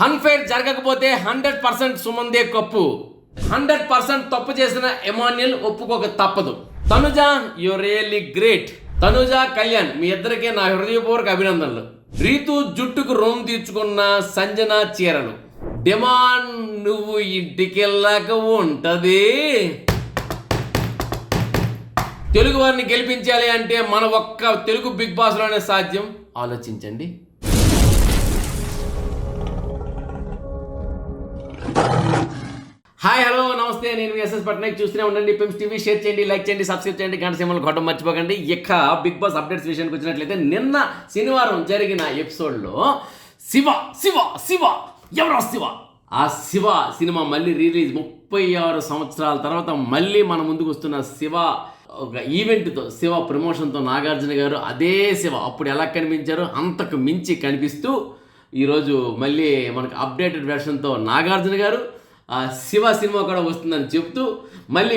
Unfair జరగకపోతే 100% సుమందే cup. 100% తప్పు చేసిన ఎమాన్యుల్ ఒప్పుకోక తప్పదు. Tanuja you really great. Tanuja, Kalyan మీ ఇద్దరికీ నా హృదయపూర్వక అభినందనలు. రీతు జుట్టుకు రుణం తీర్చుకున్న సంజన చీరలు. డిమాండ్ నువ్వు ఇంటికెళ్ళాక ఉంటది. తెలుగు వారిని గెలిపించాలి అంటే మన ఒక్క తెలుగు బిగ్ బాస్ లోనే సాధ్యం. ఆలోచించండి. హాయ్, హలో, నమస్తే. నేను ఎస్ఎస్ పట్నాయక్. చూస్తూనే ఉండండి పిమ్స్ టీవీ. షేర్ చేయండి, లైక్ చేయండి, సబ్స్క్రైబ్ చేయండి, గంట సింబల్ కొట్టడం మర్చిపోకండి. ఇక బిగ్ బాస్ అప్డేట్స్ విషయానికి వచ్చినట్లయితే నిన్న శనివారం జరిగిన ఎపిసోడ్లో శివ శివ శివ ఎవరో శివ, ఆ శివ సినిమా మళ్ళీ రిలీజ్ 36 సంవత్సరాల తర్వాత మళ్ళీ మన ముందుకు వస్తున్న శివ ఒక ఈవెంట్తో, శివ ప్రమోషన్తో నాగార్జున గారు అదే శివ అప్పుడు ఎలా కనిపించారో అంతకు మించి కనిపిస్తూ ఈరోజు మళ్ళీ మనకు అప్డేటెడ్ వెర్షన్తో నాగార్జున గారు శివ సినిమా కూడా వస్తుందని చెప్తూ మళ్ళీ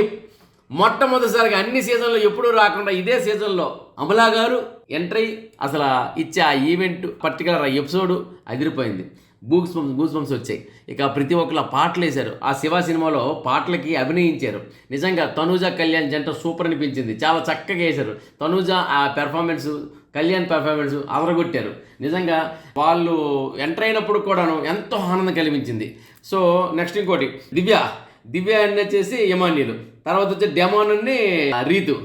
మొట్టమొదటిసారిగా అన్ని సీజన్లో ఎప్పుడూ రాకుండా ఇదే సీజన్లో అమలా గారు ఎంట్రీ అసలు ఇచ్చే ఆ ఈవెంట్ పర్టికులర్ ఎపిసోడ్ అదిరిపోయింది. గూస్ బంప్స్ వచ్చాయి. ఇక ప్రతి ఒక్కరు పాటలు వేశారు. ఆ శివ సినిమాలో పాటలకి అభినయించారు. నిజంగా తనూజ కళ్యాణ్ జంట సూపర్ అనిపించింది. చాలా చక్కగా వేశారు. తనూజ ఆ పెర్ఫార్మెన్స్, కళ్యాణ్ పెర్ఫార్మెన్స్ అదరగొట్టారు. నిజంగా వాళ్ళు ఎంటర్ అయినప్పుడు కూడాను ఎంతో ఆనందం కలిగించింది. సో నెక్స్ట్ ఇంకోటి దివ్య అని వచ్చేసి ఎమాన్యులు, తర్వాత వచ్చి డెమాన్ని రీతు,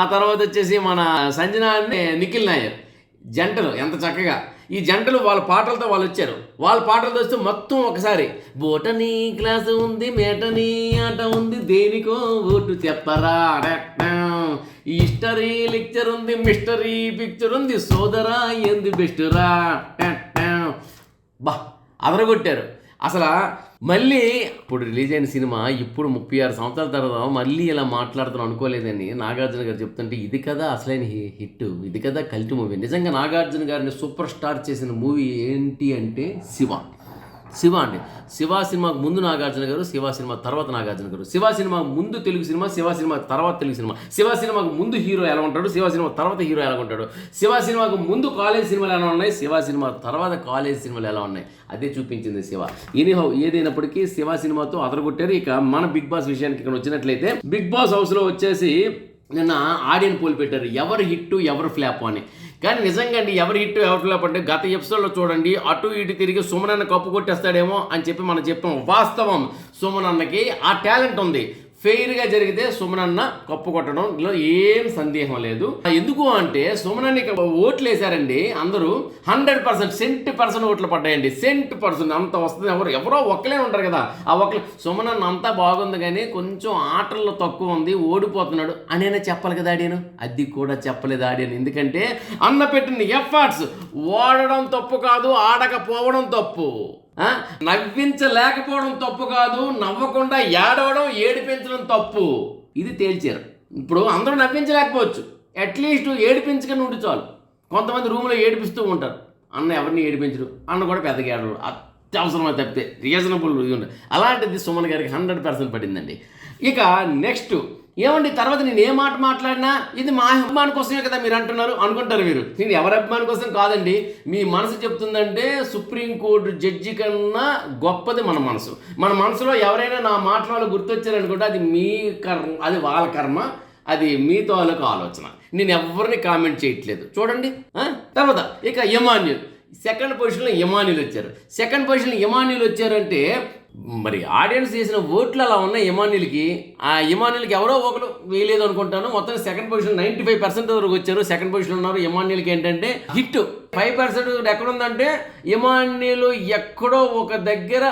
ఆ తర్వాత వచ్చేసి మన సంజన అని నిఖిల్ నాయర్. జంటలు ఎంత చక్కగా ఈ జంటలు వాళ్ళ పాటలతో వాళ్ళు వచ్చారు. వాళ్ళ పాటలతో వస్తే మొత్తం ఒకసారి బోటనీ క్లాస్ ఉంది, మేటనీ ఆట ఉంది, దేనికో ఓటు చెప్పరా, ఈ హిస్టరీ లెక్చర్ ఉంది, మిస్టరీ పిక్చర్ ఉంది, సోదరా ఎందు బెస్ట్ రా, బా అదరగొట్టారు. అసలు మళ్ళీ ఇప్పుడు రిలీజ్ అయిన సినిమా ఇప్పుడు 36 సంవత్సరాల తర్వాత మళ్ళీ ఇలా మాట్లాడుతాను అనుకోలేదని నాగార్జున గారు చెప్తుంటే ఇది కదా అసలైన హిట్, ఇది కదా కల్ట్ మూవీ. నిజంగా నాగార్జున గారిని సూపర్ స్టార్ చేసిన మూవీ ఏంటి అంటే శివ అండి. శివ సినిమాకు ముందు నాగార్జున గారు, శివ సినిమా తర్వాత నాగార్జున గారు. శివ సినిమా ముందు తెలుగు సినిమా, శివ సినిమా తర్వాత తెలుగు సినిమా. శివ సినిమాకు ముందు హీరో ఎలా ఉంటాడు, శివ సినిమా తర్వాత హీరో ఎలా ఉంటాడు. శివ సినిమాకు ముందు కాలేజ్ సినిమాలు ఎలా ఉన్నాయి, శివ సినిమా తర్వాత కాలేజ్ సినిమాలు ఎలా ఉన్నాయి, అదే చూపించింది శివ. ఎనీహౌ ఏదైనప్పటికీ శివ సినిమాతో అదరగొట్టారు. ఇక మన బిగ్ బాస్ విషయానికి ఇక్కడ వచ్చినట్లయితే బిగ్ బాస్ హౌస్లో వచ్చేసి నిన్న ఆడియన్ పోల్ పెట్టారు, ఎవరు హిట్ ఎవరు ఫ్లాప్ అని. కానీ నిజంగా అండి, ఎవరు హిట్ ఎవరు ఫ్లాప్ అంటే గత ఎపిసోడ్లో చూడండి, అటు ఇటు తిరిగి సుమనన్న కప్పు కొట్టేస్తాడేమో అని చెప్పి మనం చెప్పాం. వాస్తవం, సుమనన్నకి ఆ టాలెంట్ ఉంది. ఫెయిర్గా జరిగితే సుమనన్న కప్పు కొట్టడంలో ఏం సందేహం లేదు. ఎందుకు అంటే సుమనన్న ఓట్లు వేశారండి అందరూ. 100% 100% ఓట్లు పడ్డాయండి. 100% అంత వస్తుంది. ఎవరో ఒక్కలే ఉంటారు కదా, ఆ ఒక్కలు సుమనన్న అంతా బాగుంది కానీ కొంచెం ఆటల్లో తక్కువ ఉంది, ఓడిపోతున్నాడు అనేనా చెప్పాలి కదా ఆడియను. అది కూడా చెప్పలేదు ఆడియను. ఎందుకంటే అన్న పెట్టిన ఎఫర్ట్స్ ఓడడం తప్పు కాదు, ఆడకపోవడం తప్పు. నవ్వించలేకపోవడం తప్పు కాదు, నవ్వకుండా ఏడవడం ఏడిపించడం తప్పు. ఇది తేల్చారు. ఇప్పుడు అందరూ నవ్వించలేకపోవచ్చు, అట్లీస్ట్ ఏడిపించకుండా ఉండి చాలు. కొంతమంది రూమ్లో ఏడిపిస్తూ ఉంటారు. అన్న ఎవరిని ఏడిపించరు, అన్న కూడా పెద్దగా ఏడవడు, అత్యవసరమై తప్పితే రీజనబుల్ ఉంది. అలాంటిది సుమన్ గారికి 100% పడిందండి. ఇక నెక్స్ట్ ఏమండి, తర్వాత నేను ఏ మాట మాట్లాడినా ఇది మా అభిమాని కోసమే కదా మీరు అంటున్నారు అనుకుంటారు. మీరు నేను ఎవరి అభిమాని కోసం కాదండి. మీ మనసు చెప్తుందంటే సుప్రీంకోర్టు జడ్జి కన్నా గొప్పది మన మనసు. మన మనసులో ఎవరైనా నా మాటలు గుర్తొచ్చారనుకుంటే అది మీ కర్మ, అది వాళ్ళ కర్మ, అది మీతో వాళ్ళకు ఆలోచన. నేను ఎవరిని కామెంట్ చేయట్లేదు చూడండి. తర్వాత ఇక ఎమాన్యుల్ సెకండ్ పొజిషన్లో ఎమాన్యుల్ వచ్చారంటే మరి ఆడియన్స్ చేసిన ఓట్లు అలా ఉన్నాయి ఎమాన్యుల్కి. ఆ ఎమాన్యుల్కి ఎవరో ఒకరు వేయలేదు అనుకుంటాను. మొత్తం సెకండ్ పొజిషన్ 95% వరకు వచ్చారు. సెకండ్ పొజిషన్ ఉన్నారు. ఎమాన్యుల్కి ఏంటంటే హిట్ 5% ఎక్కడుందంటే ఎమాన్యుల్ ఎక్కడో ఒక దగ్గర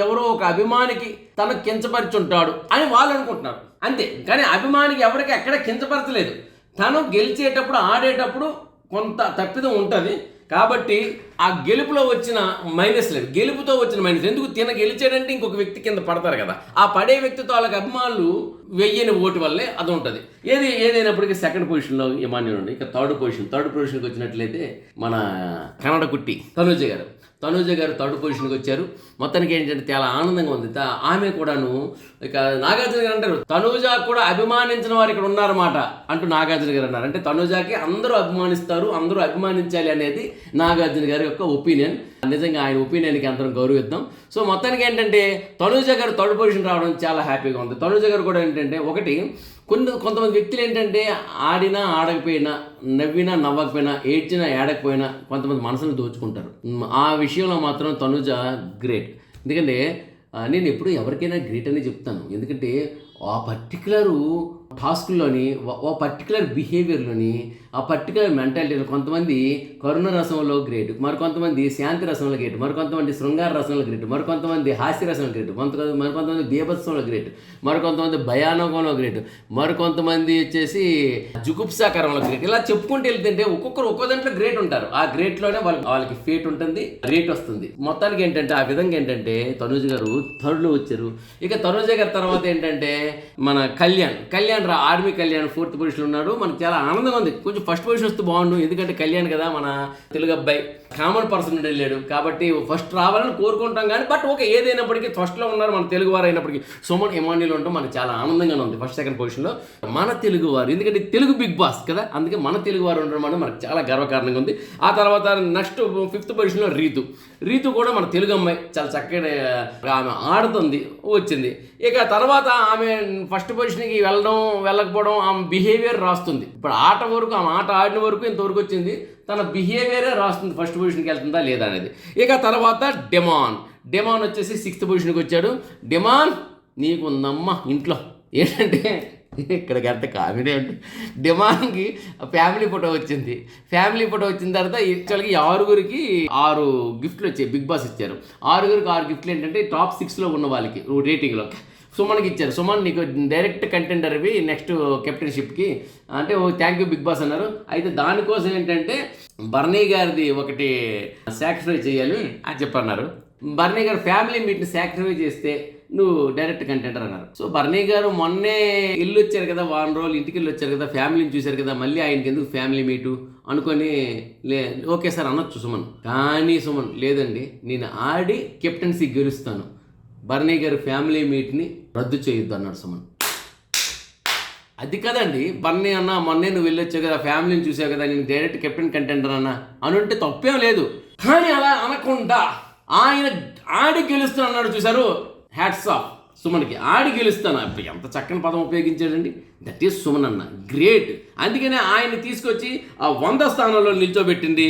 ఎవరో ఒక అభిమానికి తను కించపరిచుంటాడు అని వాళ్ళు అనుకుంటున్నారు అంతే. కానీ అభిమానికి ఎవరికి ఎక్కడ కించపరచలేదు. తను గెలిచేటప్పుడు ఆడేటప్పుడు కొంత తప్పిదం ఉంటుంది. కాబట్టి ఆ గెలుపులో వచ్చిన మైనస్ లేదు, గెలుపుతో వచ్చిన మైనస్. ఎందుకు తిన గెలిచాడంటే ఇంకొక వ్యక్తి కింద పడతారు కదా, ఆ పడే వ్యక్తితో వాళ్ళకి అభిమానులు వెయ్యని ఓటు వల్లే అది ఉంటుంది. ఏదైనప్పటికీ సెకండ్ పొజిషన్లో ఎమాన్యుల్ ఉంది. ఇక థర్డ్ పొజిషన్కి వచ్చినట్లయితే మన కన్నడ కుట్టి తనుజ గారు. తనూజ గారు థర్డ్ పొజిషన్కి వచ్చారు. మొత్తానికి ఏంటంటే చాలా ఆనందంగా ఉంది. ఆమె కూడాను ఇక నాగార్జున గారు అంటారు తనూజ కూడా అభిమానించిన వారు ఇక్కడ ఉన్నారన్నమాట అంటూ నాగార్జున గారు అన్నారు. అంటే తనూజకి అందరూ అభిమానిస్తారు, అందరూ అభిమానించాలి అనేది నాగార్జున గారి యొక్క ఒపీనియన్. నిజంగా ఆయన ఒపీనియన్కి అందరం గౌరవిద్దాం. సో మొత్తానికి ఏంటంటే తనూజ గారు థర్డ్ పొజిషన్ రావడం చాలా హ్యాపీగా ఉంది. తనూజ గారు కూడా ఏంటంటే ఒకటి కొంతమంది వ్యక్తులు ఏంటంటే ఆడినా ఆడకపోయినా, నవ్వినా నవ్వకపోయినా, ఏడ్చినా ఏడకపోయినా కొంతమంది మనసును దోచుకుంటారు. ఆ విషయంలో మాత్రం తనూజ గ్రేట్. ఎందుకంటే నేను ఎప్పుడు ఎవరికైనా గ్రేట్ అని చెప్తాను. ఎందుకంటే ఆ పర్టికులరు టాస్క్లోని, ఓ పర్టికులర్ బిహేవియర్లోని, ఆ పర్టికులర్ మెంటాలిటీలో కొంతమంది కరుణ రసంలో గ్రేట్, మరికొంతమంది శాంతి రసంలో గ్రేట్, మరికొంతమంది శృంగార రసంలో గ్రేట్, మరికొంతమంది హాస్య రసంలో గ్రేట్, మరికొంతమంది బీభత్సంలో గ్రేట్, మరికొంతమంది భయానకంలో గ్రేట్, మరికొంతమంది వచ్చేసి జుగుప్సాకరంలో గ్రేట్. ఇలా చెప్పుకుంటూ వెళ్తుంటే ఒక్కొక్కరు ఒక్కో దాంట్లో గ్రేట్ ఉంటారు. ఆ గ్రేట్లోనే వాళ్ళకి ఫేట్ ఉంటుంది, రేట్ వస్తుంది. మొత్తానికి ఏంటంటే ఆ విధంగా ఏంటంటే తనూజ గారు థర్డ్లో వచ్చారు. ఇక తనూజ గారి తర్వాత ఏంటంటే మన Kalyan army Kalyan fourth position ఉన్నాడు. మనకు చాలా ఆనందంగా ఉంది. కొంచెం ఫస్ట్ పొజిషన్ వస్తే బాగుండు, ఎందుకంటే కళ్యాణ్ కదా మన తెలుగు అబ్బాయి, కామన్ పర్సన్ వెళ్ళాడు కాబట్టి ఫస్ట్ రావాలని కోరుకుంటాం. కానీ బట్ ఓకే, ఏదైనప్పటికీ ఫస్ట్లో ఉన్నారు మన తెలుగు వారు అయినప్పటికీ సుమన్ ఇమాన్యుల్ ఉండడం మనకు చాలా ఆనందంగానే ఉంది. ఫస్ట్ సెకండ్ పొజిషన్లో మన తెలుగు వారు, ఎందుకంటే తెలుగు బిగ్ బాస్ కదా, అందుకే మన తెలుగు వారు ఉండడం అనేది మనకు చాలా గర్వకారణంగా ఉంది. ఆ తర్వాత నెక్స్ట్ ఫిఫ్త్ పొజిషన్లో రీతు కూడా మన తెలుగు అమ్మాయి, చాలా చక్కగా ఆమె ఆడుతుంది, వచ్చింది. ఇక తర్వాత ఆమె ఫస్ట్ పొజిషన్కి వెళ్ళకపోవడం ఆమె బిహేవియర్ రాస్తుంది. ఇప్పుడు ఆమె ఆట ఆడిన వరకు ఇంతవరకు వచ్చింది, తన బిహేవియరే రాస్తుంది ఫస్ట్ పొజిషన్కి వెళ్తుందా లేదా అనేది. ఇక తర్వాత డెమాన్ వచ్చేసి సిక్స్త్ పొజిషన్కి వచ్చాడు. డెమాన్ నీకు ఉందమ్మా ఇంట్లో. ఏంటంటే ఇక్కడికి అంత కామెడీ అంటే డెమాన్కి ఫ్యామిలీ ఫోటో వచ్చింది. ఫ్యామిలీ ఫోటో వచ్చిన తర్వాత యాక్చువల్గా 6 గిఫ్ట్లు వచ్చాయి, బిగ్ బాస్ ఇచ్చారు. 6 గిఫ్ట్లు ఏంటంటే టాప్ 6లో ఉన్న వాళ్ళకి రేటింగ్లో సుమన్కి ఇచ్చారు. సుమన్ నీకు డైరెక్ట్ కంటెండర్వి నెక్స్ట్ కెప్టెన్షిప్కి అంటే థ్యాంక్ యూ బిగ్ బాస్ అన్నారు. అయితే దానికోసం ఏంటంటే బర్నీ గారిది ఒకటి సాక్రిఫై చేయాలి అని చెప్పన్నారు. బర్నీ గారు ఫ్యామిలీ మీట్ని సాక్రిఫై చేస్తే నువ్వు డైరెక్ట్ కంటెండర్ అన్నారు. సో బర్నీ గారు మొన్నే ఇల్లు వచ్చారు కదా, వారం రోజులు ఇంటికి వెళ్ళి వచ్చారు కదా, ఫ్యామిలీని చూశారు కదా, మళ్ళీ ఆయనకి ఎందుకు ఫ్యామిలీ మీటు అనుకొని ఓకే సార్ అనొచ్చు సుమన్. కానీ సుమన్ లేదండి, నేను ఆడి కెప్టెన్సీ గెలుస్తాను, బర్నీ గారి ఫ్యామిలీ మీట్ని రద్దు చేయొద్దు అన్నాడు సుమన్. అది కదండి బర్నీ అన్న, మొన్నే నువ్వు వెళ్ళొచ్చావు కదా, ఫ్యామిలీని చూసావు కదా, నేను డైరెక్ట్ కెప్టెన్ కంటెండర్ అన్న అనుంటే తప్పేం లేదు. కానీ అలా అనకుండా ఆయన ఆడి గెలుస్తాను అన్నాడు. చూశారు, హ్యాట్స్ ఆఫ్ సుమన్కి. ఆడి గెలుస్తాను, ఇప్పుడు ఎంత చక్కని పదం ఉపయోగించాడండి. దట్ ఈస్ సుమన్ అన్న, గ్రేట్. అందుకనే ఆయన్ని తీసుకొచ్చి ఆ 100 స్థానంలో నిల్చోబెట్టింది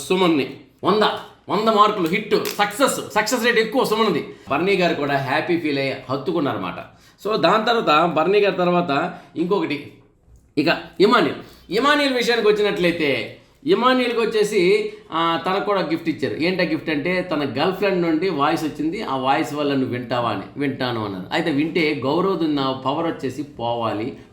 సుమన్ని. 100 మార్కులు హిట్, సక్సెస్ రేట్ ఎక్కువ సుమన్ది. బర్నీ గారు కూడా హ్యాపీ ఫీల్ అయ్యి హత్తుకున్నారన్నమాట. సో దాని తర్వాత బర్నీ గారి తర్వాత ఇంకొకటి ఇక ఇమాన్యుల్ విషయానికి వచ్చినట్లయితే ఇమాన్యుల్కి వచ్చేసి తనకు కూడా గిఫ్ట్ ఇచ్చారు. ఏంటా గిఫ్ట్ అంటే తన గర్ల్ ఫ్రెండ్ నుండి వాయిస్ వచ్చింది, ఆ వాయిస్ వల్ల నువ్వు వింటావా అని. వింటాను అన్నారు. అయితే వింటే గౌరవ్ నా పవర్ వచ్చేసి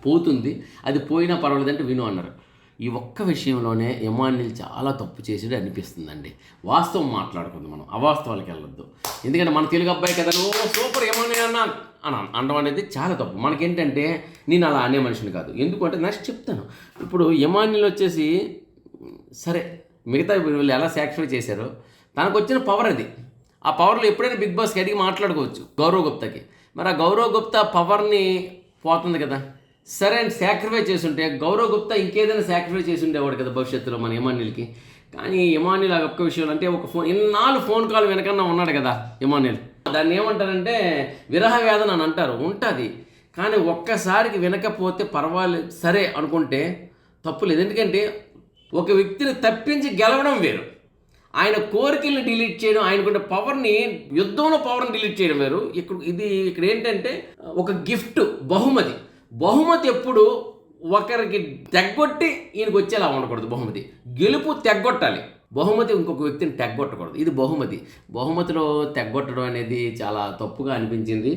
పోతుంది, అది పోయినా పర్వాలేదంటే విను అన్నారు. ఈ ఒక్క విషయంలోనే ఇమాన్యుల్ చాలా తప్పు చేసేది అనిపిస్తుందండి. వాస్తవం మాట్లాడుకుందాం, మనం అవాస్తవాలకు వెళ్ళొద్దు. ఎందుకంటే మన తెలుగు అబ్బాయి కదా, నువ్వు సూపర్ ఇమాన్యుల్ అన్న అని అనడం అనేది చాలా తప్పు. మనకేంటంటే నేను అలా అనే మనిషిని కాదు. ఎందుకంటే నెక్స్ట్ చెప్తాను. ఇప్పుడు ఇమాన్యుల్ వచ్చేసి సరే మిగతా వీళ్ళు ఎలా సాక్రిఫై చేశారో తనకు వచ్చిన పవర్ అది. ఆ పవర్లో ఎప్పుడైనా బిగ్ బాస్కి అడిగి మాట్లాడుకోవచ్చు గౌరవ్ గుప్తాకి. మరి ఆ గౌరవ్ గుప్తా పవర్ని పోతుంది కదా. సరే అని సాక్రిఫై చేస్తుంటే గౌరవ్ గుప్తా ఇంకేదైనా సాక్రిఫై చేసి ఉండేవాడు కదా భవిష్యత్తులో మన ఇమాన్యుల్కి. కానీ ఇమాన్యుల్ ఆ ఒక్క విషయం అంటే ఒక ఇన్నాళ్ళు ఫోన్ కాల్ వెనకన్నా ఉన్నాడు కదా ఇమాన్యుల్. దాన్ని ఏమంటారంటే విరహ వేదన అని అంటారు, ఉంటుంది. కానీ ఒక్కసారికి వినకపోతే పర్వాలేదు సరే అనుకుంటే తప్పులేదు. ఎందుకంటే ఒక వ్యక్తిని తప్పించి గెలవడం వేరు, ఆయన కోరికల్ని డిలీట్ చేయడం, ఆయనకున్న పవర్ని యుద్ధంలో పవర్ని డిలీట్ చేయడం వేరు. ఇక్కడ ఏంటంటే ఒక గిఫ్ట్, బహుమతి ఎప్పుడు ఒకరికి తెగ్గొట్టి ఈయనకు వచ్చేలా ఉండకూడదు. గెలుపు తెగ్గొట్టాలి, బహుమతి ఇంకొక వ్యక్తిని తెగ్గొట్టకూడదు. ఇది బహుమతిలో తెగ్గొట్టడం అనేది చాలా తప్పుగా అనిపించింది.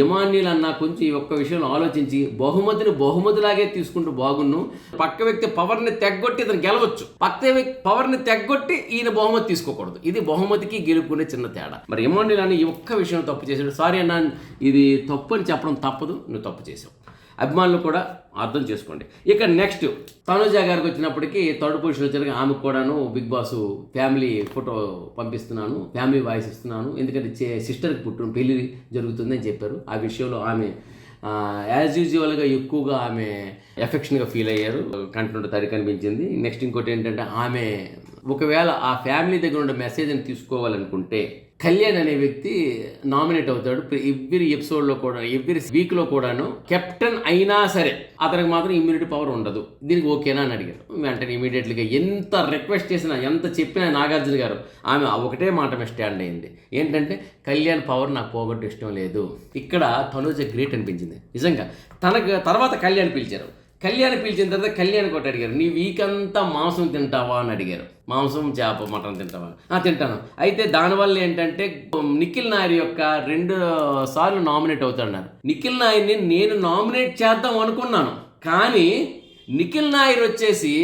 ఇమాన్యుల్ అన్న కొంచెం ఈ ఒక్క విషయంలో ఆలోచించి బహుమతిలాగే తీసుకుంటూ బాగున్ను. పక్క వ్యక్తి పవర్ని తెగ్గొట్టి ఇతను గెలవచ్చు, పక్క వ్యక్తి పవర్ని తెగ్గొట్టి ఈయన బహుమతి తీసుకోకూడదు. ఇది బహుమతికి గెలుపుకునే చిన్న తేడా. మరి ఇమాన్యుల్ అన్న ఈ ఒక్క విషయం తప్పు చేశాడు. సారీ అన్న, ఇది తప్పు అని చెప్పడం తప్పదు, నువ్వు తప్పు చేసావు. అభిమానులు కూడా అర్థం చేసుకోండి. ఇక నెక్స్ట్ తనుజ గారికి వచ్చినప్పటికీ థర్డ్ పొజిషన్ వచ్చాక ఆమెకు కూడాను బిగ్ బాస్ ఫ్యామిలీ ఫోటో పంపిస్తున్నాను, ఫ్యామిలీ వాయిస్ ఇస్తున్నాను, ఎందుకంటే సిస్టర్కి పెళ్లి జరుగుతుందని చెప్పారు. ఆ విషయంలో ఆమె యాజ్ యూజువల్గా ఎక్కువగా ఆమె ఎఫెక్షన్గా ఫీల్ అయ్యారు, కంటెంట్ తరి కనిపించింది. నెక్స్ట్ ఇంకోటి ఏంటంటే ఆమె ఒకవేళ ఆ ఫ్యామిలీ దగ్గర ఉన్న మెసేజ్ని తీసుకోవాలనుకుంటే కళ్యాణ్ అనే వ్యక్తి నామినేట్ అవుతాడు ఎవ్రీ ఎపిసోడ్లో కూడా, ఎవ్రీ వీక్లో కూడాను. కెప్టెన్ అయినా సరే అతనికి మాత్రం ఇమ్యూనిటీ పవర్ ఉండదు. దీనికి ఓకేనా అని అడిగారు. వెంటనే ఇమీడియట్లీగా ఎంత రిక్వెస్ట్ చేసినా ఎంత చెప్పినా నాగార్జున గారు ఆమె ఒకటే మాట మీద స్టాండ్ అయింది, ఏంటంటే కళ్యాణ్ పవర్ నాకు పోగొట్టు ఇష్టం లేదు. ఇక్కడ తనుజ గ్రేట్ అనిపించింది నిజంగా. తనకు తర్వాత కళ్యాణ్ పిలిచారు. కళ్యాణ్ పిలిచిన తర్వాత కళ్యాణ్ కొట్టి అడిగారు, నీ వీక్ అంతా మాంసం తింటావా అని అడిగారు. మాంసం, చేప, మటన్ తింటావా? తింటాను. అయితే దానివల్ల ఏంటంటే నిఖిల్ నాయర్ యొక్క 2 సార్లు నామినేట్ అవుతాడన్నారు. నిఖిల్ నాయర్ని నేను నామినేట్ చేద్దాం అనుకున్నాను, కానీ నిఖిల్ నాయర్ వచ్చేసి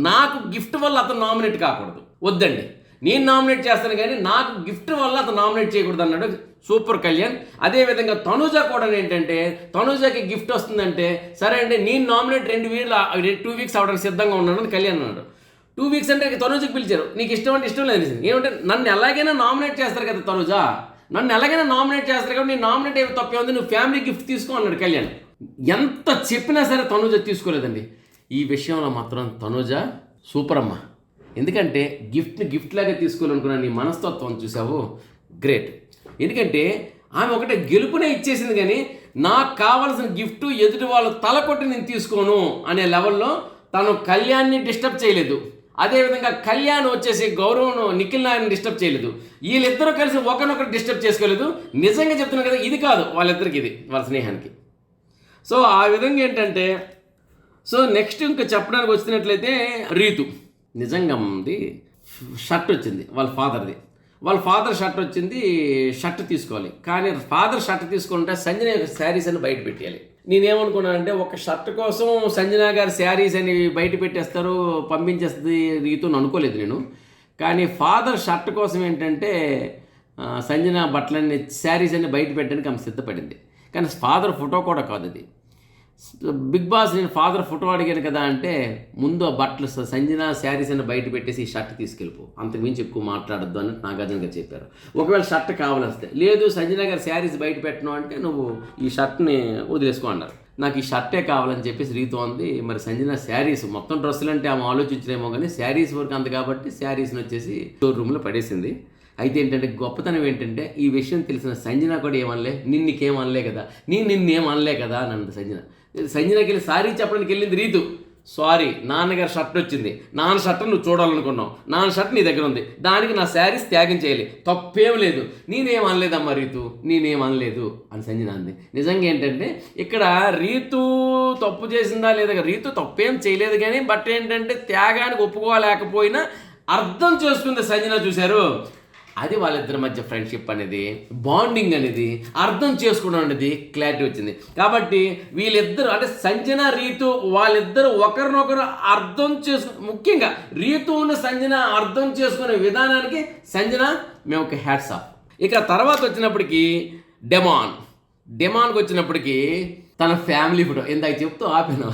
నాకు గిఫ్ట్ వల్ల అతను నామినేట్ కాకూడదు, వద్దండి నేను నామినేట్ చేస్తాను కానీ నాకు గిఫ్ట్ వల్ల అతను నామినేట్ చేయకూడదు అన్నాడు. సూపర్ కళ్యాణ్. అదేవిధంగా తనుజ కూడా ఏంటంటే తనుజకి గిఫ్ట్ వస్తుందంటే సరే అండి నేను నామినేట్ 2 వీక్స్ అవడానికి సిద్ధంగా ఉన్నాను అని కళ్యాణ్ అన్నాడు. 2 వీక్స్ అంటే తనుజకి పిలిచారు, నీకు ఇష్టం అంటే ఇష్టం లేదు ఏమంటే నన్ను ఎలాగైనా నామినేట్ చేస్తారు కదా తనుజ, నన్ను ఎలాగైనా నామినేట్ చేస్తారు కాబట్టి నేను నామినేట్ అయ్యే తప్పే ఉంది, నువ్వు ఫ్యామిలీ గిఫ్ట్ తీసుకో అన్నాడు కళ్యాణ్. ఎంత చెప్పినా సరే తనుజ తీసుకోలేదండి. ఈ విషయంలో మాత్రం తనుజ సూపర్ అమ్మ. ఎందుకంటే గిఫ్ట్ లాగా తీసుకోవాలనుకున్నా నీ మనస్తత్వం చూసావు, గ్రేట్. ఎందుకంటే ఆమె ఒకటే గెలుపునే ఇచ్చేసింది కానీ నాకు కావాల్సిన గిఫ్ట్ ఎదుటి వాళ్ళు తల కొట్టి నేను తీసుకోను అనే లెవెల్లో తను కళ్యాణ్ని డిస్టర్బ్ చేయలేదు. అదేవిధంగా కళ్యాణ్ వచ్చేసి గౌరవం నిఖిల్ నాయర్ని డిస్టర్బ్ చేయలేదు. వీళ్ళిద్దరూ కలిసి ఒకరినొకరు డిస్టర్బ్ చేసుకోలేదు. నిజంగా చెప్తున్నాను కదా, ఇది కాదు వాళ్ళిద్దరికి, ఇది వాళ్ళ స్నేహానికి. సో ఆ విధంగా ఏంటంటే నెక్స్ట్ ఇంకా చెప్పడానికి వచ్చినట్లయితే రీతు నిజంగా షర్ట్ వచ్చింది వాళ్ళ ఫాదర్ షర్ట్ వచ్చింది, షర్ట్ తీసుకోవాలి. కానీ ఫాదర్ షర్ట్ తీసుకుంటే సంజన శారీస్ అని బయట పెట్టేయాలి. నేనేమనుకున్నానంటే ఒక షర్ట్ కోసం సంజన గారి శారీస్ అని బయట పెట్టేస్తారు, పంపించేస్తుంది రీతుని అనుకోలేదు నేను. కానీ ఫాదర్ షర్ట్ కోసం ఏంటంటే సంజన బట్టలన్నీ శారీస్ అన్ని బయట పెట్టడానికి ఆమె సిద్ధపడింది. కానీ ఫాదర్ ఫోటో కూడా కాదు అది. బిగ్ బాస్ నేను ఫాదర్ ఫోటో అడిగాను కదా అంటే ముందు ఆ బట్టలు సంజన శారీస్ అని బయట పెట్టేసి ఈ షర్ట్ తీసుకెళ్ళిపో, అంతకుమించి ఎక్కువ మాట్లాడద్దు అన్నట్టు నాగార్జున గారు చెప్పారు. ఒకవేళ షర్ట్ కావాలొస్తే లేదు సంజన గారు శారీస్ బయట పెట్టను అంటే నువ్వు ఈ షర్ట్ని వదిలేసుకో అన్నారు. నాకు ఈ షర్టే కావాలని చెప్పేసి రీతు ఉంది. మరి సంజన శారీస్ మొత్తం డ్రెస్సులు అంటే ఆమె ఆలోచించలేమో కానీ శారీస్ వరకు అంత కాబట్టి శారీస్ని వచ్చేసి స్టోర్ రూమ్లో పడేసింది. అయితే ఏంటంటే గొప్పతనం ఏంటంటే ఈ విషయం తెలిసిన సంజన కూడా ఏమనలే, నిన్నేమనలే కదా, నిన్నేమనలే కదా అని అన్నది సంజన. సంజనకి వెళ్ళి సారీ చెప్పడానికి వెళ్ళింది రీతు. సారీ నాన్నగారు షర్ట్ వచ్చింది, నాన్న షర్ట్ నువ్వు చూడాలనుకున్నావు, నాన్న షర్ట్ నీ దగ్గర ఉంది, దానికి నా శారీస్ త్యాగం చేయాలి, తప్పేం లేదు, నేనేమనలేదమ్మా రీతు, నేనేమనలేదు అని సంజన అంది. నిజంగా ఏంటంటే ఇక్కడ రీతు తప్పు చేసిందా లేదా, రీతు తప్పేం చేయలేదు కానీ బట్ ఏంటంటే త్యాగానికి ఒప్పుకోలేకపోయినా అర్థం చేసుకుంది సంజన. చూశారు, అది వాళ్ళిద్దరి మధ్య ఫ్రెండ్షిప్ అనేది, బాండింగ్ అనేది, అర్థం చేసుకోవడం అనేది క్లారిటీ వచ్చింది. కాబట్టి వీళ్ళిద్దరు అంటే సంజన రీతు వాళ్ళిద్దరు ఒకరినొకరు అర్థం ముఖ్యంగా రీతుని సంజన అర్థం చేసుకునే విధానానికి సంజన మేము ఒక హ్యాట్స్ ఆఫ్. ఇక తర్వాత వచ్చినప్పటికీ డెమాన్కి వచ్చినప్పటికీ తన ఫ్యామిలీ ఫోటో ఇందాక చెప్తూ ఆపాను.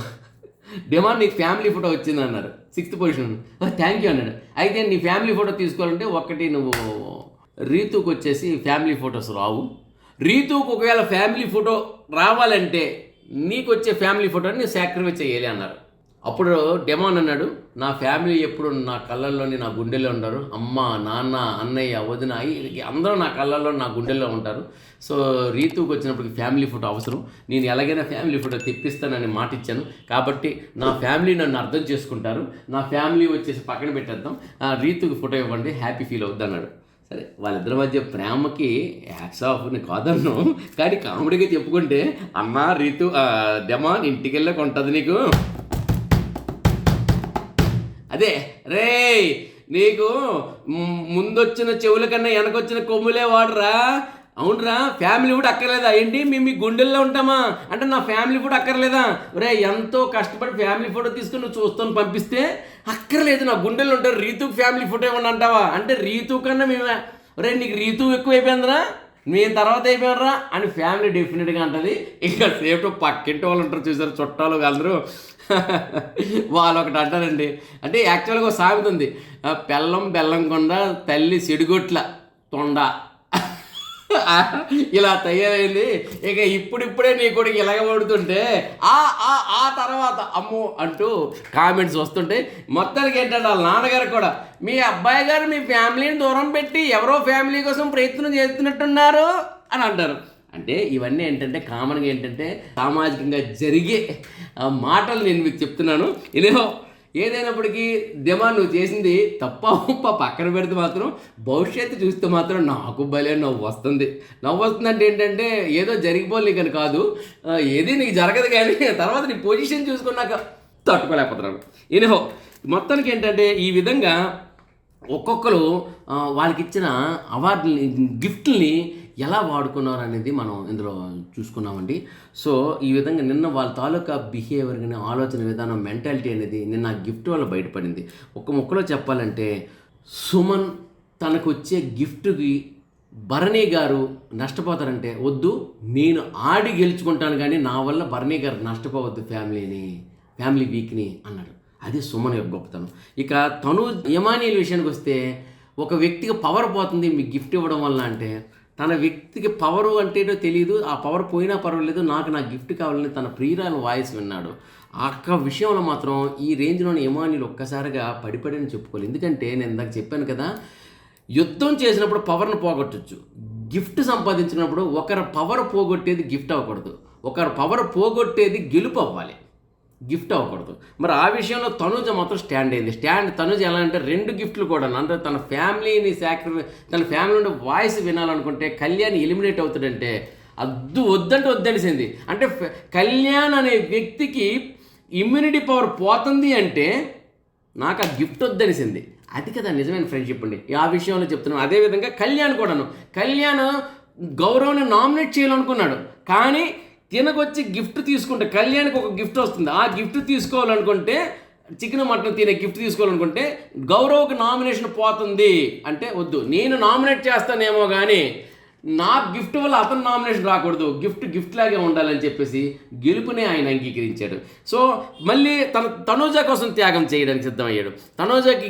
డెమాన్ నీకు ఫ్యామిలీ ఫోటో వచ్చింది అన్నారు, 6th పొజిషన్. థ్యాంక్ యూ అన్నాడు. అయితే నీ ఫ్యామిలీ ఫోటో తీసుకోవాలంటే ఒకటి నువ్వు రీతుకు వచ్చేసి ఫ్యామిలీ ఫొటోస్ రావు, రీతుకు ఒకవేళ ఫ్యామిలీ ఫోటో రావాలంటే నీకు వచ్చే ఫ్యామిలీ ఫోటోని నేను సాక్రిఫైస్ చేయాలి అన్నారు. అప్పుడు డెమాన్ అన్నాడు, నా ఫ్యామిలీ ఎప్పుడు నా కళ్ళల్లోని నా గుండెల్లో ఉంటారు, అమ్మ నాన్న అన్నయ్య వదిన అందరూ నా కళ్ళల్లో నా గుండెల్లో ఉంటారు. సో రీతుకు వచ్చినప్పటికి ఫ్యామిలీ ఫోటో అవసరం, నేను ఎలాగైనా ఫ్యామిలీ ఫోటో తెప్పిస్తానని మాట ఇచ్చాను. కాబట్టి నా ఫ్యామిలీ నన్ను అర్థం చేసుకుంటారు, నా ఫ్యామిలీ వచ్చేసి పక్కన పెట్టేద్దాం, రీతుకు ఫోటో ఇవ్వండి, హ్యాపీ ఫీల్ అవుద్ది అన్నాడు. సరే వాళ్ళిద్దరి మధ్య ప్రేమకి హ్యాట్స్ ఆఫ్ ని కాదన్ను, కానీ కామెడీగా చెప్పుకుంటే అమ్మ రీతు డెమాన్ ఇంటికి వెళ్ళక ఉంటుంది నీకు, అదే రే నీకు ముందొచ్చిన చెవుల కన్నా వెనకొచ్చిన కొమ్ములే వాడరా, అవునరా ఫ్యామిలీ కూడా అక్కర్లేదా ఏంటి, మేము మీ గుండెల్లో ఉంటామా అంటే నా ఫ్యామిలీ ఫోటో అక్కర్లేదా, రే ఎంతో కష్టపడి ఫ్యామిలీ ఫోటో తీసుకుని నువ్వు చూస్తాను పంపిస్తే అక్కర్లేదు నా గుండెల్లో ఉంటారు, రీతుకు ఫ్యామిలీ ఫోటో ఏమన్నా అంటావా అంటే రీతు కన్నా మేమే, రే నీకు రీతు ఎక్కువ అయిపోయిందిరా, మేము తర్వాత అయిపోయారా అని ఫ్యామిలీ డెఫినెట్గా అంటుంది. ఇంకా సేఫ్ట్ పక్కింటి వాళ్ళు ఉంటారు చూసారు, చుట్టాలు అందరూ వాళ్ళు ఒకటి అంటారండి. అంటే యాక్చువల్గా ఒక సామెత ఉంది, పెళ్ళం బెల్లం కొండ తల్లి సిడిగొట్ల తొండ ఇలా తయారైంది. ఇక ఇప్పుడిప్పుడే నీ కొడుకు ఇలాగ పడుతుంటే ఆ తర్వాత అమ్మో అంటూ కామెంట్స్ వస్తుంటే మొత్తానికి ఏంటంటే వాళ్ళ నాన్నగారు కూడా, మీ అబ్బాయి గారు మీ ఫ్యామిలీని దూరం పెట్టి ఎవరో ఫ్యామిలీ కోసం ప్రయత్నం చేస్తున్నట్టున్నారు అని అంటారు. అంటే ఇవన్నీ ఏంటంటే కామన్గా ఏంటంటే సామాజికంగా జరిగే మాటలు నేను మీకు చెప్తున్నాను. ఇదేమో ఏదైనప్పటికీ దిమా నువ్వు చేసింది తప్ప పక్కన పెడితే మాత్రం భవిష్యత్తు చూస్తే మాత్రం నాకు భలే నవ్వు వస్తుంది. నవ్వు వస్తుందంటే ఏంటంటే ఏదో జరిగిపోలే కానీ కాదు, ఏది నీకు జరగదు కానీ తర్వాత నీ పొజిషన్ చూసుకున్నాక తట్టుకోలేకపోతున్నాను. ఇనిహో మొత్తానికి ఏంటంటే ఈ విధంగా ఒక్కొక్కరు వాళ్ళకి ఇచ్చిన అవార్డుని గిఫ్ట్ని ఎలా వాడుకున్నారు అనేది మనం ఇందులో చూసుకున్నామండి. సో ఈ విధంగా నిన్న వాళ్ళ తాలూకా బిహేవియర్ కానీ ఆలోచన విధానం మెంటాలిటీ అనేది నిన్న గిఫ్ట్ వల్ల బయటపడింది. ఒక్క ముక్కలో చెప్పాలంటే సుమన్ తనకు వచ్చే గిఫ్ట్కి భరణి గారు నష్టపోతారంటే వద్దు, నేను ఆడి గెలుచుకుంటాను కానీ నా వల్ల భరణి గారు నష్టపోవద్దు ఫ్యామిలీ వీక్ని అన్నాడు. అది సుమన్ యొక్క గొప్పతనం. ఇక తను యమానీల విషయానికి వస్తే ఒక వ్యక్తికి పవర్ పోతుంది మీకు గిఫ్ట్ ఇవ్వడం వల్ల అంటే, తన వ్యక్తికి పవరు అంటేటో తెలియదు, ఆ పవర్ పోయినా పర్వాలేదు నాకు నా గిఫ్ట్ కావాలని తన ప్రియురాల వాయిస్ విన్నాడు. ఆ విషయంలో మాత్రం ఈ రేంజ్లోని యమానీలు ఒక్కసారిగా పడిపడని చెప్పుకోవాలి. ఎందుకంటే నేను ఇందాక చెప్పాను కదా, యుద్ధం చేసినప్పుడు పవర్ను పోగొట్టచ్చు, గిఫ్ట్ సంపాదించినప్పుడు ఒకరి పవర్ పోగొట్టేది గిఫ్ట్ అవ్వకూడదు, ఒకరి పవర్ పోగొట్టేది గెలుపు అవ్వాలి, గిఫ్ట్ అవ్వకూడదు. మరి ఆ విషయంలో తనుజ మాత్రం స్టాండ్ అయింది. తనుజ ఎలా అంటే 2 గిఫ్ట్లు కూడా అంటే తన ఫ్యామిలీని తన ఫ్యామిలీ నుండి వాయిస్ వినాలనుకుంటే కళ్యాణ్ ఎలిమినేట్ అవుతాడంటే వద్దంటే వద్దనిసింది. అంటే కళ్యాణ్ అనే వ్యక్తికి ఇమ్యూనిటీ పవర్ పోతుంది అంటే నాకు ఆ గిఫ్ట్ వద్దనిసింది. అది కదా నిజమైన ఫ్రెండ్షిప్ అండి. ఆ విషయంలో చెప్తున్నాను. అదేవిధంగా కళ్యాణ్ గౌరవ్ని నామినేట్ చేయాలనుకున్నాడు, కానీ తినకొచ్చి గిఫ్ట్ తీసుకుంటే కళ్యాణ్కి ఒక గిఫ్ట్ వస్తుంది, ఆ గిఫ్ట్ తీసుకోవాలనుకుంటే చికెన్ మటన్ తినే గిఫ్ట్ తీసుకోవాలనుకుంటే గౌరవ్కి నామినేషన్ పోతుంది అంటే వద్దు, నేను నామినేట్ చేస్తానేమో కానీ నా గిఫ్ట్ వల్ల అతను నామినేషన్ రాకూడదు, గిఫ్ట్ లాగే ఉండాలని చెప్పేసి గెలుపునే ఆయన అంగీకరించాడు. సో మళ్ళీ తనూజ కోసం త్యాగం చేయడానికి సిద్ధమయ్యాడు. తనూజకి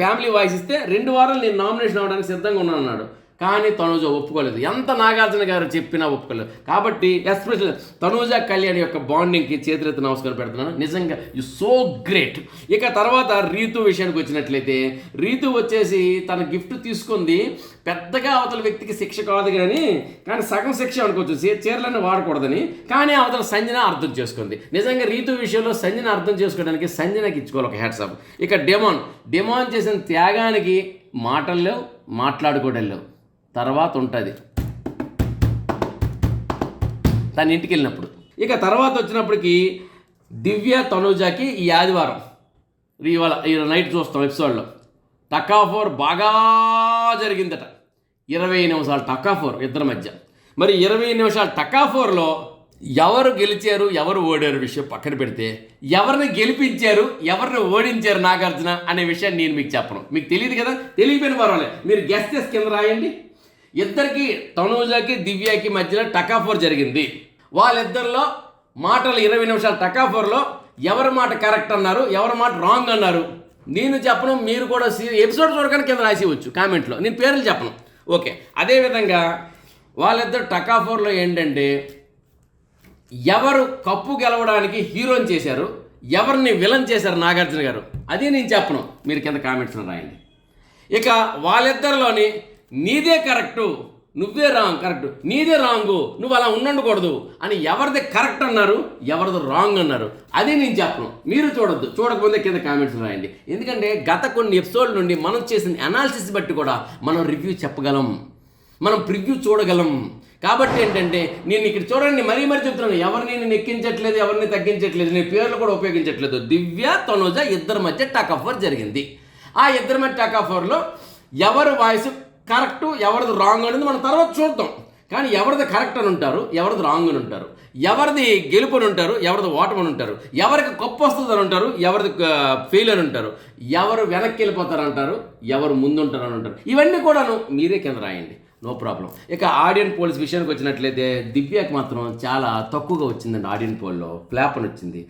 ఫ్యామిలీ వాయిస్ ఇస్తే 2 వారాలు నేను నామినేషన్ అవ్వడానికి సిద్ధంగా ఉన్నాను అన్నాడు. కానీ తనూజ ఒప్పుకోలేదు, ఎంత నాగార్జున గారు చెప్పినా ఒప్పుకోలేదు. కాబట్టి ఎస్పెషల్ తనూజ కళ్యాణ్ యొక్క బాండింగ్కి చేతులెత్తి నమస్కారం పెడుతున్నాను. నిజంగా యు సో గ్రేట్. ఇక తర్వాత రీతు విషయానికి వచ్చినట్లయితే రీతు వచ్చేసి తన గిఫ్ట్ తీసుకుంది, పెద్దగా అవతల వ్యక్తికి శిక్ష కాదు కానీ సగం శిక్ష అనుకోవచ్చు, చీరలన్నీ వాడకూడదని. కానీ అవతల సంజన అర్థం చేసుకుంది. నిజంగా రీతు విషయంలో సంజన అర్థం చేసుకోవడానికి సంజనకి ఇచ్చుకోవాలి ఒక హ్యాట్స్ ఆఫ్. ఇక డెమాన్ చేసిన త్యాగానికి మాటల్లో మాట్లాడుకోవడంలో తర్వాత ఉంటుంది తన ఇంటికి వెళ్ళినప్పుడు. ఇక తర్వాత వచ్చినప్పటికీ దివ్య తనూజకి ఈ ఆదివారం ఇవాళ నైట్ చూస్తాం ఎపిసోడ్లో టకాఫోర్ బాగా జరిగిందట. 20 నిమిషాలు టకాఫోర్ ఇద్దరి మధ్య. మరి 20 నిమిషాలు టకాఫోర్లో ఎవరు గెలిచారు ఎవరు ఓడారు విషయం పక్కన పెడితే ఎవరిని గెలిపించారు ఎవరిని ఓడించారు నాగార్జున అనే విషయాన్ని నేను మీకు చెప్పను. మీకు తెలియదు కదా, తెలియపోయిన పర్వాలేదు, మీరు గెస్ట్ చేసి కింద రాయండి. ఇద్దరికి తనూజకి దివ్యకి మధ్యలో టకాఫోర్ జరిగింది. వాళ్ళిద్దరిలో మాటలు 20 నిమిషాల టకాఫోర్లో ఎవరి మాట కరెక్ట్ అన్నారు ఎవరి మాట రాంగ్ అన్నారు నేను చెప్పను. మీరు కూడా ఎపిసోడ్ చూడగానే కింద రాసివచ్చు కామెంట్లో, నేను పేర్లు చెప్పను. ఓకే, అదేవిధంగా వాళ్ళిద్దరు టకాఫోర్లో ఏంటంటే ఎవరు కప్పు గెలవడానికి హీరోని చేశారు ఎవరిని విలన్ చేశారు నాగార్జున గారు అది నేను చెప్పను, మీరు కింద కామెంట్స్లో రాయండి. ఇక వాళ్ళిద్దరిలోని నీదే కరెక్టు నువ్వే కరెక్ట్, నీదే రాంగు, నువ్వు అలా ఉండకూడదు అని ఎవరిది కరెక్ట్ అన్నారు ఎవరిది రాంగ్ అన్నారు అది నేను చెప్పను. మీరు చూడకపోతే కింద కామెంట్స్ రాయండి. ఎందుకంటే గత కొన్ని ఎపిసోడ్ల నుండి మనం చేసిన అనాలిసిస్ బట్టి కూడా మనం రివ్యూ చెప్పగలం, మనం ప్రివ్యూ చూడగలం. కాబట్టి ఏంటంటే నేను ఇక్కడ చూడండి మరీ చెప్తున్నాను, ఎవరిని నేను ఎక్కించట్లేదు ఎవరిని తగ్గించట్లేదు, నేను పేర్లు కూడా ఉపయోగించట్లేదు. దివ్య తనూజ ఇద్దరి మధ్య టకాఫోర్ జరిగింది. ఆ ఇద్దరి మధ్య టకాఫోర్లో ఎవరి వాయిస్ కరెక్ట్ ఎవరిది రాంగ్ అనేది మనం తర్వాత చూద్దాం. కానీ ఎవరిది కరెక్ట్ అని ఉంటారు ఎవరిది రాంగ్ అని ఉంటారు, ఎవరిది గెలుపు అని ఉంటారు ఎవరిది ఓటమని ఉంటారు, ఎవరికి కప్పు వస్తుంది అని ఉంటారు ఎవరిది ఫెయిల్ అని ఉంటారు, ఎవరు వెనక్కి వెళ్ళిపోతారంటారు ఎవరు ముందుంటారు అని ఉంటారు. ఇవన్నీ కూడాను మీరే కింద రాయండి. No problem. ఇక ఆడియన్ పోల్స్ విషయానికి వచ్చినట్లయితే దివ్యకి మాత్రం చాలా తక్కువగా వచ్చిందండి. ఆడియన్ పోల్లో ఫ్లాప్ అని వచ్చింది.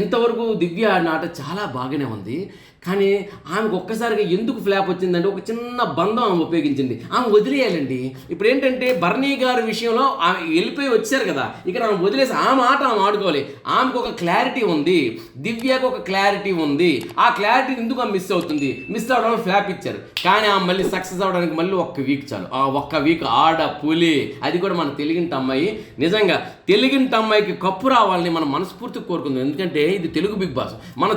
ఇంతవరకు దివ్య ఆడిన ఆట చాలా బాగానే ఉంది, కానీ ఆమెకు ఒక్కసారిగా ఎందుకు ఫ్లాప్ వచ్చిందంటే ఒక చిన్న బంధం ఆమె ఉపయోగించింది. ఆమె వదిలేయాలండి. ఇప్పుడు ఏంటంటే బర్నీ గారి విషయంలో ఆమె వెళ్ళిపోయి వచ్చారు కదా, ఇక్కడ ఆమె వదిలేసి ఆమె ఆట ఆమె ఆడుకోవాలి. ఆమెకు ఒక క్లారిటీ ఉంది, దివ్యకు ఒక క్లారిటీ ఉంది. ఆ క్లారిటీ ఎందుకు ఆమె మిస్ అవుతుంది? మిస్ అవడానికి ఫ్లాప్ ఇచ్చారు, కానీ ఆమె మళ్ళీ సక్సెస్ అవ్వడానికి మళ్ళీ ఒక్క వీక్ చాలు. ఆ ఒక్క వీక్ ఆడ పులి, అది కూడా మన తెలుగింటి అమ్మాయి. నిజంగా తెలుగింటి అమ్మాయికి కప్పు రావాలని మనం మనస్ఫూర్తిగా కోరుకుందాం. ఎందుకంటే ఇది తెలుగు బిగ్ బాస్. మన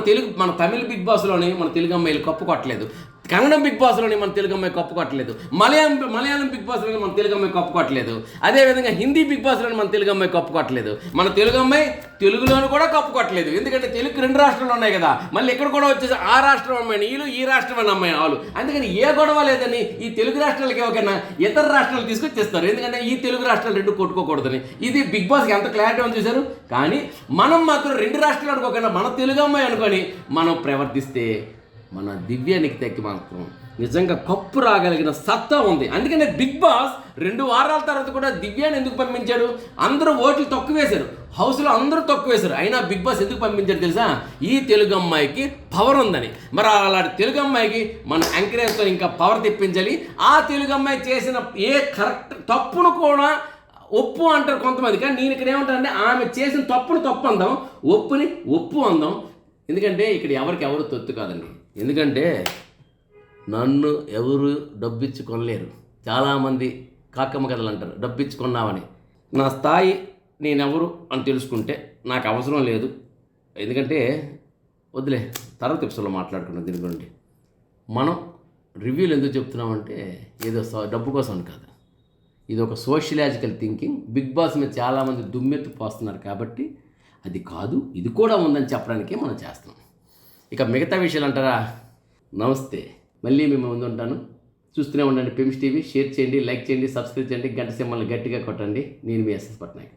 తమిళ బిగ్ బాస్లోని మన తెలుగు అమ్మాయిలు కప్పు కొట్టలేదు, కన్నడం బిగ్ బాస్లోని మన తెలుగు అమ్మాయి కప్పు కొట్టలేదు, మలయాళం బిగ్ బాస్లోని మన తెలుగు అమ్మాయి కప్పు కొట్టలేదు, అదేవిధంగా హిందీ బిగ్ బాస్లోని మన తెలుగు అమ్మాయి కప్పు కొట్టలేదు. మన తెలుగు అమ్మాయి తెలుగులోని కూడా కప్పు కొట్టలేదు. ఎందుకంటే తెలుగు 2 రాష్ట్రాలు ఉన్నాయి కదా, మళ్ళీ ఇక్కడ కూడా వచ్చేసి ఆ రాష్ట్రం అమ్మాయిని వీళ్ళు, ఈ రాష్ట్రం అమ్మాయి వాళ్ళు. అందుకని ఏ గొడవ లేదని ఈ తెలుగు రాష్ట్రాలకి ఒకైనా ఇతర రాష్ట్రాలు తీసుకొచ్చేస్తారు. ఎందుకంటే ఈ తెలుగు రాష్ట్రాలు 2 కొట్టుకోకూడదని. ఇది బిగ్ బాస్కి ఎంత క్లారిటీ అని చూశారు. కానీ మనం మాత్రం 2 రాష్ట్రాలు అనుకోకుండా మన తెలుగు అమ్మాయి అనుకొని మనం ప్రవర్తిస్తే మన దివ్యానికి తగ్గి మాత్రం నిజంగా కప్పు రాగలిగిన సత్తా ఉంది. అందుకనే బిగ్ బాస్ 2 వారాల తర్వాత కూడా దివ్యాన్ని ఎందుకు పంపించాడు? అందరూ ఓట్లు తక్కువ వేశారు, హౌస్లో అందరూ తక్కువ వేశారు, అయినా బిగ్ బాస్ ఎందుకు పంపించాడు తెలుసా? ఈ తెలుగు అమ్మాయికి పవర్ ఉందని. మరి అలాంటి తెలుగు అమ్మాయికి మన ఎంకరేజ్తో ఇంకా పవర్ తెప్పించాలి. ఆ తెలుగు అమ్మాయి చేసిన ఏ కరెక్ట్ తప్పును కూడా ఒప్పు అంటారు కొంతమంది, కానీ నేను ఇక్కడ ఏమంటానంటే ఆమె చేసిన తప్పును తప్పు అందాం, ఒప్పుని ఒప్పు అందాం. ఎందుకంటే ఇక్కడ ఎవరు తొత్తు కాదండి. ఎందుకంటే నన్ను ఎవరు డబ్బిచ్చి కొనలేరు. చాలామంది కాకమ్మ కథలు అంటారు డబ్బిచ్చి కొన్నామని. నా స్థాయి నేనెవరు అని తెలుసుకుంటే నాకు అవసరం లేదు. ఎందుకంటే వదిలే, తర్వాత ఎపిసోడ్లో మాట్లాడుకున్నాం దీని గురించి. మనం రివ్యూలు ఎందుకు చెప్తున్నామంటే ఏదో డబ్బు కోసం అని కాదు, ఇది ఒక సోషలాజికల్ థింకింగ్. బిగ్ బాస్ మీద చాలామంది దుమ్మెత్తి పోస్తున్నారు కాబట్టి అది కాదు, ఇది కూడా ఉందని చెప్పడానికే మనం చేస్తున్నాం. ఇక మిగతా విషయాలు అంటారా? నమస్తే, మళ్ళీ మేము ముందు ఉంటాను. చూస్తూనే ఉండండి పిఎమ్స్ టీవీ. షేర్ చేయండి, లైక్ చేయండి, సబ్స్క్రైబ్ చేయండి, గంట సింబల్ని గట్టిగా కొట్టండి. నేను మీ ఎస్ఎస్ పట్నాయక్.